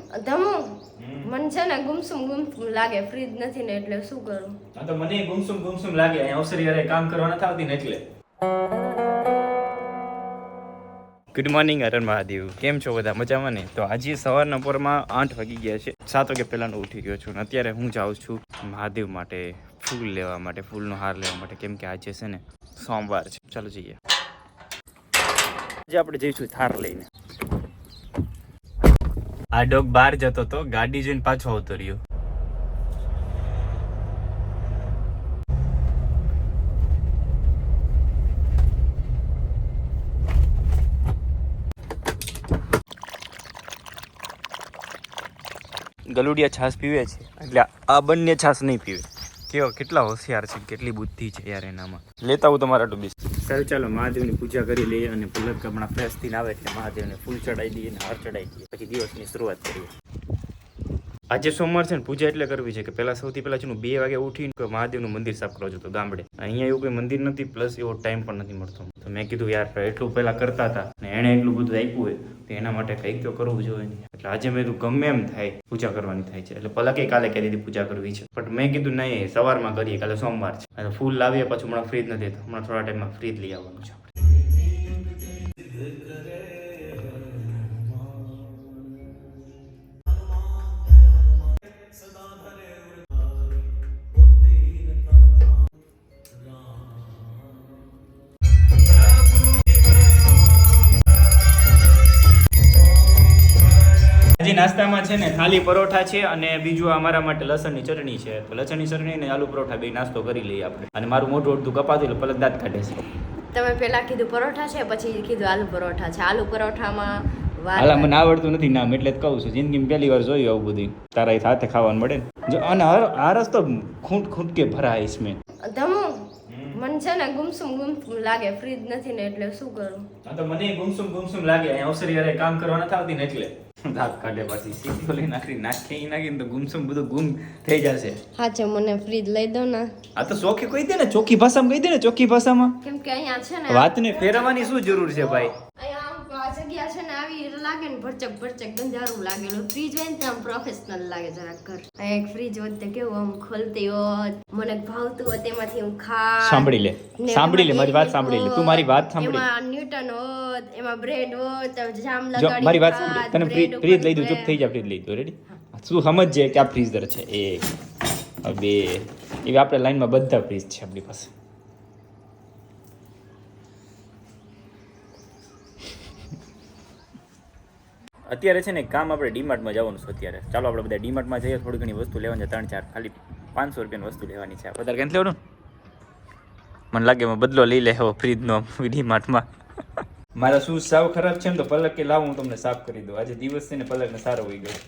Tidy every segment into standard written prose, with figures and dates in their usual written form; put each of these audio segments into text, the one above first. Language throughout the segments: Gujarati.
ધમુ મને છે ને ગુમસુમ લાગે, ફ્રીજ નથી ને એટલે શું કરું? હા તો મને ગુમસુમ લાગે, અહીં અવસરી અરે કામ કરવા નથી આવતી ને એટલે. ગુડ મોર્નિંગ હરણ મહાદેવ, કેમ છો બધા? મજામાં ને? તો આજે સવારના પોરમાં 8 વાગી ગયા છે, 7 વાગે પહેલાનો ઉઠી ગયો છું. અત્યારે હું જાઉં છું મહાદેવ માટે ફૂલ લેવા માટે, ફૂલનો હાર લેવા માટે, કેમ કે આજે છે ને સોમવાર છે. ચાલો જઈએ. આજે આપણે જઈશું થાર લઈને. આ ડોગ બહાર જતો તો, ગાડી જોઈને પાછો આવતો રહ્યો. ગલુડિયા છાશ પીવે છે એટલે આ બંને છાશ નહીં પીવે. કેટલા હોશિયાર છે, કેટલી બુદ્ધિ છે યાર એનામાં. લેતા હું તમારા ટુબીસ. ચાલો મહાદેવની પૂજા કરી લઈએ અને પુલક હમણાં ફ્રેશ થઈને આવે એટલે મહાદેવને ફૂલ ચડાવી દઈએ અને હાર ચડાવી દઈએ, પછી દિવસની શરૂઆત કરીએ. આજે સોમવાર છે ને, પૂજા એટલે કરવી છે કે સૌથી પહેલા છે 2 વાગે ઉઠીને મહાદેવનું મંદિર સાફ કરવા જતો ગામડે. અહીંયા એવું કોઈ મંદિર નથી, પ્લસ એવો ટાઈમ પણ નથી મળતો. તો મેં કીધું યાર એટલું પહેલા કરતા હતા ને એણે એટલું બધું આપ્યું હોય તો એના માટે કંઈક તો કરવું જોઈએ નહીં. એટલે આજે મેં કીધું ગમે એમ થાય પૂજા કરવાની થાય છે. એટલે પલકે કાલે કહી દીધી પૂજા કરવી છે, પણ મેં કીધું નહીં સવારમાં કરીએ, કાલે સોમવાર છે. અને ફૂલ લાવીએ પાછું હમણાં ફ્રીજ નથી દેતો, હમણાં થોડા ટાઈમમાં ફ્રીજ લઈ આવવાનું છે. હજી નાસ્તામાં છે ને ખાલી પરોઠા છે અને બીજું અમારા માટે લસણની ચટણી છે. તો લસણની ચટણી ને આલુ પરોઠા બે નાસ્તો કરી લઈએ આપણે. અને મારું મોઢું અડધું કપાતું એટલે પલક દાંત કાઢે છે. તમે પેલા કીધું પરોઠા છે, પછી કીધું આલુ પરોઠા છે. આલુ પરોઠામાં હાલા મને આવડતું નથી નામ, એટલે જ કહું છું. જિંદગીમાં પહેલી વાર જોયું આવું બધું. તારા હાથે ખાવાનું મળે ને જો. અને આ રસ્તો ખૂંટ કે ભરા इसमें. ધમુ મને છે ને ગુમસુમ લાગે, ફ્રીજ નથી ને એટલે શું કરું? હા તો મને ગુમસુમ લાગે, અહીં અવસરી અરે કામ કરવા નથી આવતી ને એટલે. દાંત કાઢે પાછી સીધો લઈ નાખીને તો ગુમસુમ બધું ગુમ થઈ જશે. હા છે, મને ફ્રીજ લઈ દો ને. આ તો ચોખ્ખી કહી દે ને, ચોખ્ખી ભાષામાં કહી દે ને, ચોખ્ખી ભાષામાં. કેમ કે અહીંયા છે ને વાતને ફેરવવાની શું જરૂર છે ભાઈ? અહીંયા આ જગ્યા છે ને આવી લાગે ને ભરચક ગંધારું લાગેલું. ફ્રીજ હોય ને આમ પ્રોફેશનલ લાગે જરાક ઘર. એક ફ્રીજ હોત તો કેવું આમ ખોલતી હોત, મને ભાવતું હોત, એમાંથી હું સાંભળી લે મારી વાત સાંભળી લે, તું મારી વાત સાંભળી. એમાં ન્યૂટન હોત, એમાં બ્રેડ હોત, જામ જો લગાડી મારી વાત સાંભળી, તને ફ્રીજ લઈ દઉં, ચૂપ થઈ જા. ફ્રીજ લઈ દઉં, રેડી? શું સમજજે કે આ ફ્રીઝર છે, 1 2 એવી આપણે લાઈનમાં બધા ફ્રીજ છે આપણી પાસે. અત્યારે છે ને કામ આપણે ડીમાર્ટમાં જવાનું છે અત્યારે. ચાલો આપણે બધા ડીમાર્ટમાં જઈએ, થોડી ઘણી વસ્તુ લેવાની છે, 3-4 ખાલી 500 રૂપિયાની વસ્તુ લેવાની છે. વધારે ક્યાંથી લેવાનું? મને લાગે મેં બદલો લઈ લે ફ્રીજનો ડીમાર્ટમાં. મારા શૂઝ સાવ ખરાબ છે ને, તો પલક કે લાવ હું તમને સાફ કરી દઉં. આજે દિવસ છે ને પલકને સારો હોઈ ગયો.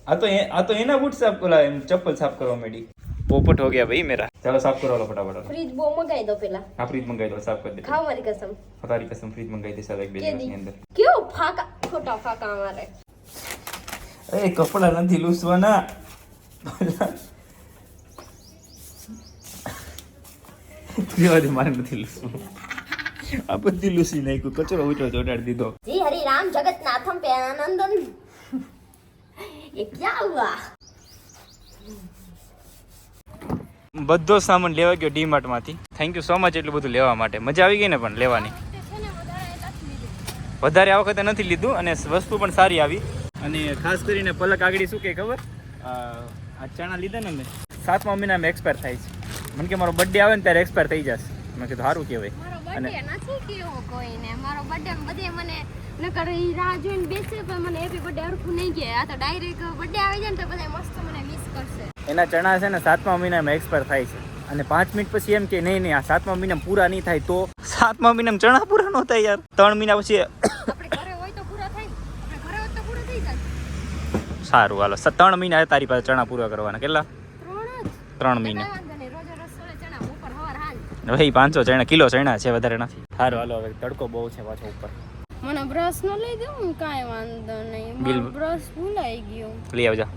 આ તો એના બૂટ સાફ કરવા, એમ ચપ્પલ સાફ કરવા માંડી. પોપટ હો ગયા ભાઈ મેરા. ચાલો સાફ કરો લો ફટાફટ. ફ્રીજ બહુ મંગાઈ દો પેલા. હા ફ્રીજ મંગાઈ દો, સાફ કરી દે. ખાવાની કસમ. તારી કસમ ફ્રીજ મંગાઈ દે સાલા 1-2 દિવસની અંદર. ક્યો ફાકા ખોટા ફાકા મારે. એ કપડા નથી લૂસવાના. મારે નથી લૂસવું. આ બધી લૂસી નાખ્યું, કચરો ઉચો ચોટાડી દીધો. જી હરિ રામ જગતનાથમ पे आनंदन. ये क्या हुआ? બધો સામાન લેવા ગયો ડીમાર્ટ માંથી. થેન્ક યુ સો મચ એટલું બધું લેવા માટે. મજા આવી ગઈ ને પણ લેવાની. વધારે આ વખતે નથી લીધું અને વસ્તુ પણ સારી આવી. અને ખાસ કરીને પલક આગળ શું કે ખબર, આ ચણા લીધા ને મેં 7મા મહિનામાં એક્સપાયર થાય છે. મને કે મારો બર્થડે આવે ને ત્યારે એક્સપાયર થઈ જશે. મેં કીધું સારું કહેવાય. અને નથી કેવો કોઈને મારો બર્થડે બધે મને નકર રાહ જોઈને બેસે પણ મને હેપી બર્થડે હરખું નહીં કહે. આ તો ડાયરેક્ટ બર્થડે આવી જાય ને તો બધા મસ્ત મને વિશ કરશે. એના ચણા છે ને 7મા મહિનામાં એક્સપાયર થાય છે અને 5 મિનિટ પછી એમ કે નહીં આ 7મા મહિનામાં પૂરા નહીં થાય. તો 7મા મહિનામાં ચણા પૂરા ન થાય યાર. 3 મહિના પછી આપણે ઘરે હોય તો પૂરા થાય, આપણે ઘરે હોય તો પૂરા થઈ જાય. સારું હાલો 3 મહિના તારી પાસે ચણા પૂરા કરવાના. કેટલા? 3 મહિના. ભાઈ 500 ચણા, કિલો ચણા છે, વધારે નથી. સારું હાલો, હવે તડકો બહુ છે પાછો ઉપર. મને બ્રશ ન લઈ દઉં? કાંઈ વાંધો નહીં, મારો બ્રશ ભૂલાઈ ગયો. લઈ આવજા.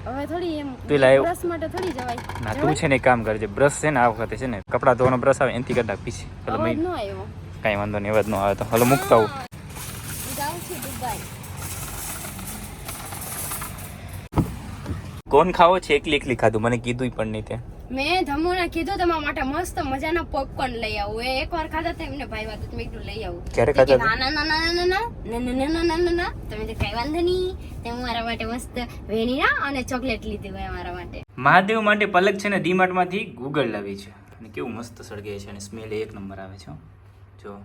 હવે થોડી એમ પેલા બ્રશ માટે થોડી જવાય. ના તું છે ને એક કામ કરજે, બ્રશ છે ને આ વખતે છે ને કપડા ધોવાનો બ્રશ આવે એનથી કદાચ પીછી. અવાજ ન આવ્યો. કાંઈ વાંધો નહીં, અવાજ ન આવે તો હાલો મૂકતા હું. જાઉં છું દુબઈ. કોણ ખાવો છે? એકલી ખાધું, મને કીધું પણ નહીં તે. મેં ધમુને કીધું તમારા માટે મસ્ત મજાના પોપકોર્ન લઈ આવું. એ એકવાર ખાધા તો એમને ભાઈ વાત મેં કીધું લઈ આવું. ક્યારે ખાધા? ના ના ના ના ના ના ના ના ના તમે તો કઈ વાંધો નહીં. તે મારા માટે મસ્ત વેનીલા અને ચોકલેટ લીધી હોય મારા માટે. મહાદેવ માટે પલક છે ને ડીમાર્ટ માંથી ગૂગલ લાવી છે અને કેવું મસ્ત સળગે છે અને સ્મેલ એક નંબર આવે છે. જો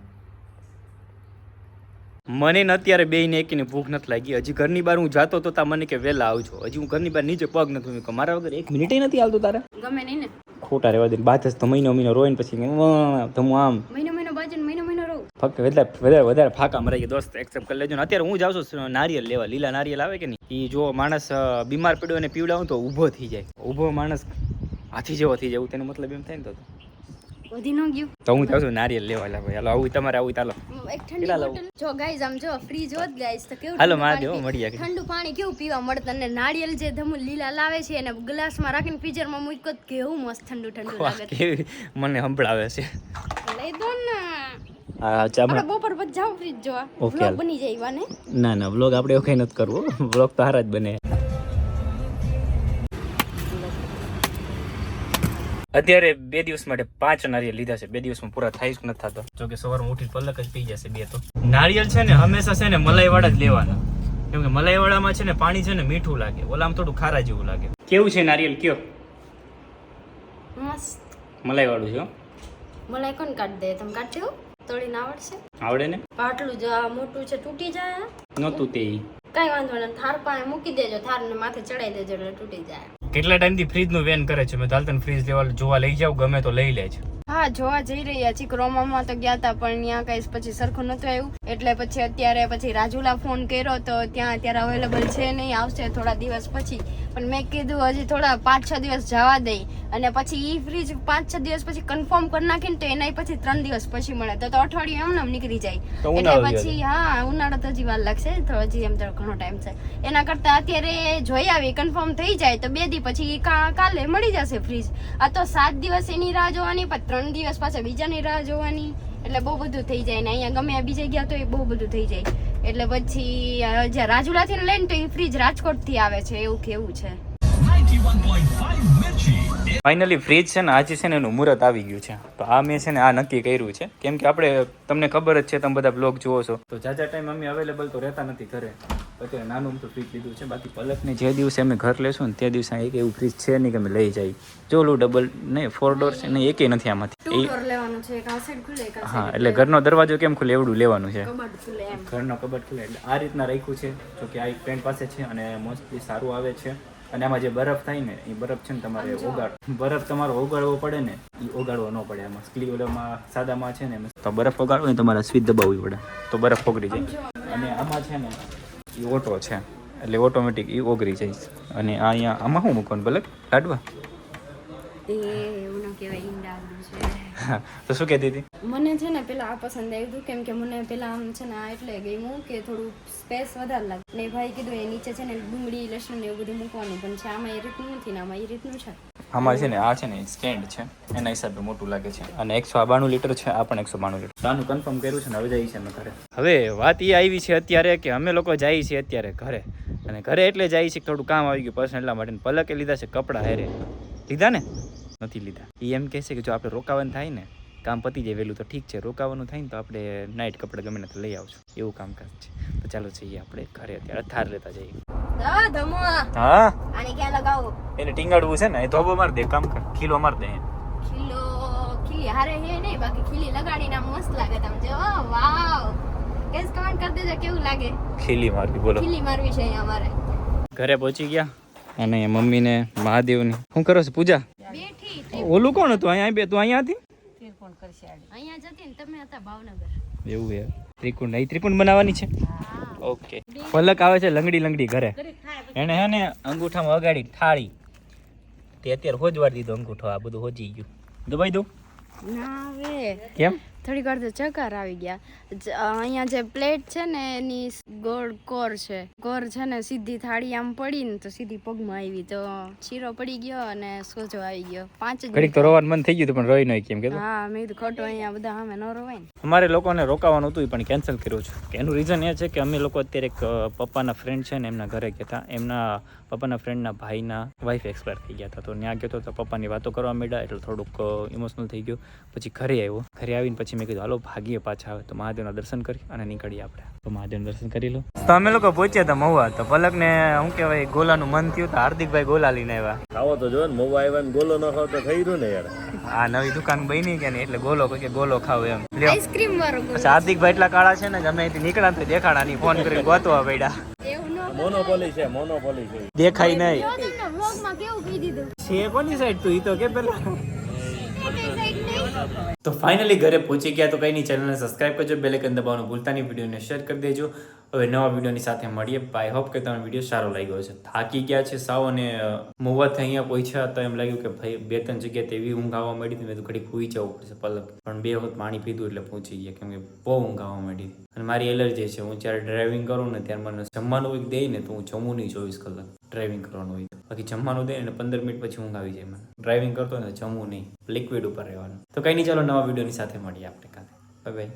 મને ને અત્યારે બેયને એકીને ભૂખ નથી લાગી. હજી ઘરની બહાર હું જાતો તો તા મને કે વહેલા આવજો. હજી હું ઘરની બહાર નીચે પગ નથી મૂક્યો. મારા વગર 1 મિનિટ નથી આવતું તારે. ગમે નહીં ને ખોટા રહેવા દે. બાદ જ તો મહિનો રોઈને પછી હું આમ મહિનો બાજુ મહિનો રહું. ફક્ત વધારે ફાકા મરાઈ ગયા દોસ્ત. એક્સેપ્ટ કરી લેજો ને. અત્યારે હું જાઉં છું નારિયેલ લેવા. લીલા નારિયેલ આવે કે નહીં, એ જો માણસ બીમાર પડ્યો અને પીવડાવું તો ઊભો થઈ જાય. ઊભો માણસ હાથી જેવો થઈ જાય તેનો મતલબ એમ થાય ને. વધી ન ગયું તો હું જાઉં છું નારિયેલ લેવા. ભાઈ હાલો, આવું તમારે આવું ચાલો. એક ઠંડી બોટલ જો ગાઈઝ આમ જો ફ્રીજ હોત ગાઈઝ તો કેવું હાલો મહાદેવ મળી જાય. ઠંડુ પાણી કેવું પીવા મળત. અને નારિયેલ જે ધમુ લીલા લાવે છે એને ગ્લાસમાં રાખીને ફ્રીઝરમાં મૂક્યો તો કેવું મસ્ત ઠંડુ લાગે. મને સંભળાવે છે. લઈ દો ને. હા ચાલો બપોર પછી જાવ ફ્રીજ જોવા. વ્લોગ બની જાય વાને. ના વ્લોગ આપણે એવું કઈ નથી કરવું. વ્લોગ તો હારા જ બને. અત્યારે 2 દિવસ માટે 5 નારિયેલ લીધા છે. 2 દિવસમાં પૂરા થાય જ નથી થતો. જો કે સવારમાં ઉઠી પલક જ પી જશે 2 તો. નારિયેલ છે ને હંમેશા છે ને મલાઈવાળા જ લેવાના, કેમ કે મલાઈવાળામાં છે ને પાણી છે ને મીઠું લાગે, ઓલામાં થોડું ખારા જેવું લાગે. કેવું છે નારિયેલ કયો? મસ્ત મલાઈવાળું છે. મલાઈ કોણ કાઢ દે? તમે કાઢ દેવો? તોડીને આવડશે? આવડે ને. પાટલું જો મોટું છે તૂટી જાય. નહોતું તે કઈ વાંધો નહીં. થાર પાણી મૂકી દેજો, થાર ને માથે ચડાઈ દેજો એટલે તૂટી જાય. કેટલા ટાઈમથી ફ્રીજ નું વેન કરે છે. મેં દાલતન ફ્રીજ લેવા જોવા લઈ જાવ, ગમે તો લઈ લેજ. હા જોવા જઈ રહ્યા છીએ. ક્રોમામાં તો ગયા હતા પણ ત્યાં કઈ પછી સરખું નતું આવ્યું એટલે પછી અત્યારે પછી રાજુલા ફોન કર્યો તો ત્યાં અત્યારે અવેલેબલ છે નહીં, આવશે થોડા દિવસ પછી. પણ મેં કીધું હજી થોડા 5-6 દિવસ જવા દઈ અને પછી ઈ ફ્રીજ 5-6 દિવસ પછી કન્ફર્મ કરી નાખીને તો એના પછી 3 દિવસ પછી મળે તો અઠવાડિયું એમને નીકળી જાય. એટલે પછી હા ઉનાળો તો હજી વાર લાગશે તો હજી એમ તો ઘણો ટાઈમ છે. એના કરતા અત્યારે જોઈ આવી કન્ફર્મ થઈ જાય તો 2 દી પછી કાલે મળી જશે ફ્રીજ. આ તો 7 દિવસ એની રાહ જોવાની, પછી 3 દિવસ પાછા બીજાની રાહ જોવાની, એટલે બહુ બધું થઈ જાય ને અહીંયા ગમે બીજે ગયા તો એ બહુ બધું થઈ જાય. એટલે પછી જ્યાં રાજુલાથી લઈને તો એ ફ્રીજ રાજકોટ થી આવે છે એવું કેવું છે. ફાઇનલી ફ્રીજ છે ને આજે છે ને એનું મુહૂર્ત આવી ગયું છે. તો આ મેં છે ને આ નક્કી કર્યું છે કેમ કે આપણે તમને ખબર જ છે, તમે બધા બ્લોગ જુઓ છો તો જાજા ટાઈમ અમે અવેલેબલ તો રહેતા નથી ઘરે. અત્યારે નાનું તો ફ્રીજ લીધું છે. બાકી પલકને જે દિવસે અમે ઘર લેશું ને તે દિવસે એક એવું ફ્રીજ છે નહીં કે અમે લઈ જાય. જો ઓલું ડબલ નહીં 4 ડોર છે ને એકેય નથી આમાંથી. હા એટલે ઘરનો દરવાજો કેમ ખુલે એવડું લેવાનું છે. ઘરનો કબાટ ખુલે એટલે આ રીતના રાખ્યું છે. જો કે આ એક ફ્રેન્ડ પાસે છે અને મોસ્ટલી સારું આવે છે. અને આમાં જે બરફ થાય ને એ બરફ છે ને તમારે બરફ તમારો ઓગાળવો પડે ને એ ઓગાળવો ન પડે. આમાં સ્ક્લી ઓલામાં સાદામાં છે ને તો બરફ ઓગાળવો ને તમારે સ્વિચ દબાવવી પડે તો બરફ ઓગળી જાય. અને આમાં છે ને એ ઓટો છે એટલે ઓટોમેટિક એ ઓગળી જાય. અને આ અહીંયા આમાં શું મૂકવાનું ભલે કાઢવા તો શું કહેતી હતી? મને છે ને પેલા આ પસંદ આવ્યું હતું કેમ કે મને પેલા આમ છે ને આ એટલે ગમ્યું કે થોડું સ્પેસ વધારે લાગે ને ભાઈ કીધું એ નીચે છે ને ડુંગળી લસણ એવું બધું મૂકવાનું પણ છે આમાં એ રીતનું નથી ને આમાં એ રીતનું છે. આમાં છે ને આ છે ને સ્ટેન્ડ છે એના હિસાબે મોટું લાગે છે અને 192 લીટર છે. આ પણ 192 લીટર. આનું કન્ફર્મ કર્યું છે ને હવે જઈએ છીએ અમે ઘરે. હવે વાત એ આવી છે અત્યારે કે અમે લોકો જઈએ છીએ અત્યારે ઘરે અને ઘરે એટલે જઈએ છીએ થોડું કામ આવી ગયું પર્સનલ એટલા માટે. પલકે લીધા છે કપડાં હેરે લીધા ને નથી લીધા. એ એમ કહે છે કે જો આપણે રોકાવાનું થાય ને કામ પતી જાય વહેલું તો ઠીક છે, રોકાવાનું થાય ને તો આપણે નાઇટ કપડાં ગમે તો લઈ આવશું એવું કામકાજ છે. તો ચાલો જઈએ આપણે ઘરે અત્યારે થાર લેતા જઈએ. હા આને ક્યાં લગાવો? એને ટીંગાડવું છે ને એ ધોબો માર દે કામ કર ખીલો માર દે. ખીલી હારે હે નહીં બાકી ખીલી લગાડીને આમ મસ્ત લાગે. તમે જો વાવ કેસ કમેન્ટ કરી દેજો કેવું લાગે. ખીલી મારવી બોલો. ખીલી મારવી છે અહીંયા અમારે. ઘરે પહોંચી ગયા અને મમ્મી ને મહાદેવની શું કરો છો પૂજા? બેઠી. ઓલું કોણ હતું અહીંયા? બે તું અહીંયા હતી? અહીંયા જતી ને તમે હતા ભાવનગર. એવું હે ત્રિકુંડ અહીં ત્રિકુંડ બનાવવાની છે. ઓકે પલક આવે છે લંગડી ઘરે. એને હે ને અંગૂઠામાં વગાડી થાળી તે અત્યારે હોજવાડી દીધો અંગૂઠો. આ બધું હોજી ગયું. દબાઈ દઉં ના હવે કેમ? થોડીક વાર તો ચક્કર આવી ગયા. અહીંયા જે પ્લેટ છે ને એની ગોળ કોર છે. કોર છે ને સીધી થાળી આમ પડી ને તો સીધી પગમાં આવી તો શીરો પડી ગયો અને સોજો આવી ગયો. 5 ઘડીક તો રોવાનું મન થઈ ગયું પણ રોઈ નહીં કેમ કે હા મેં કીધું ખોટું અહીંયા બધા સામે ન રોવાય ને. અમારે લોકોને રોકાવાનું હતું પણ કેન્સલ કર્યું છે. એનું રીઝન એ છે કે અમે લોકો અત્યારે એક પપ્પાના ફ્રેન્ડ છે ને એમના ઘરે ગયા હતા. એમના પપ્પાના ફ્રેન્ડના ભાઈના વાઈફ એક્સપાયર થઈ ગયા હતા. તો ત્યાં ગયો તો પપ્પાની વાતો કરવા માંડ્યા એટલે થોડુંક ઇમોશનલ થઈ ગયો. પછી ઘરે આવ્યો. ઘરે આવીને પછી મેં કીધું હાલો ભાગીએ પાછા આવે તો મહાદેવના દર્શન કરી અને નીકળીએ આપણે. તો મહાદેવના દર્શન કરી લો. તો અમે લોકો પહોંચ્યા હતા મહુવા. તો પલકને શું કહેવાય ગોલાનું મન થયું તો હાર્દિકભાઈ ગોલા લઈને આવ્યા. ખાવો તો જો ને મહુવા આવ્યા ને ગોલો ન ખાવ તો થઈ રહ્યું ને યાર. આ નવી દુકાન બની ગયા ને એટલે ગોલો કે ગોલો ખાવ એમ. આઈસ્ક્રીમ વાળો ગોલો. હાર્દિકભાઈ એટલા કાળા છે ને અમે અહીંથી નીકળ્યા તો દેખાડા નહીં ફોન કરીને ગોતવા પડ્યા. એવું ન મોનોપોલી છે મોનોપોલી છે. દેખાય નહીં જો તમને વ્લોગમાં કેવું કહી દીધું છે કોની સાઈડ તું ઈ તો કે પેલા. કઈ સાઈડ નહીં. તો ફાઇનલી ઘરે પહોંચી ગયા. તો કઈ નહીં, ચેનલને સબસ્ક્રાઇબ કરજો, બેલ આઇકન દબાવવાનું ભૂલતા નહીં, વિડીયોને શેર કરી દેજો. હવે નવા વિડીયોની સાથે મળીએ. આઈ હોપ કે તમને વિડીયો સારો લાગ્યો હશે. થાકી ગયા છે સાવ અને મહુવાથી અહીંયા પહોંચ્યા તો એમ લાગ્યું કે ભાઈ 2-3 જગ્યાએ તેવી ઊંઘ આવવા મળી હતી. મેં તો ઘડીક સૂઈ જવું પડશે પલક, પણ 2 વખત પાણી પીધું એટલે પહોંચી ગયા કેમ કે બહુ ઊંઘ આવવા મળી. અને મારી એલર્જી છે, હું જ્યારે ડ્રાઇવિંગ કરું ને ત્યારે મને જમવાનું એક દે ને તો હું જમું નહીં 24 કલાક ડ્રાઇવિંગ કરવાનું હોય. બાકી જમવાનું દે ને 15 મિનિટ પછી ઊંઘ આવી જાય મને. ડ્રાઇવિંગ કરતો ને જમવું નહીં, લિક્વિડ ઉપર રહેવાનું. તો કંઈ નહીં, ચાલો નવા વિડીયોની સાથે મળીએ આપણે કાલે. Bye bye.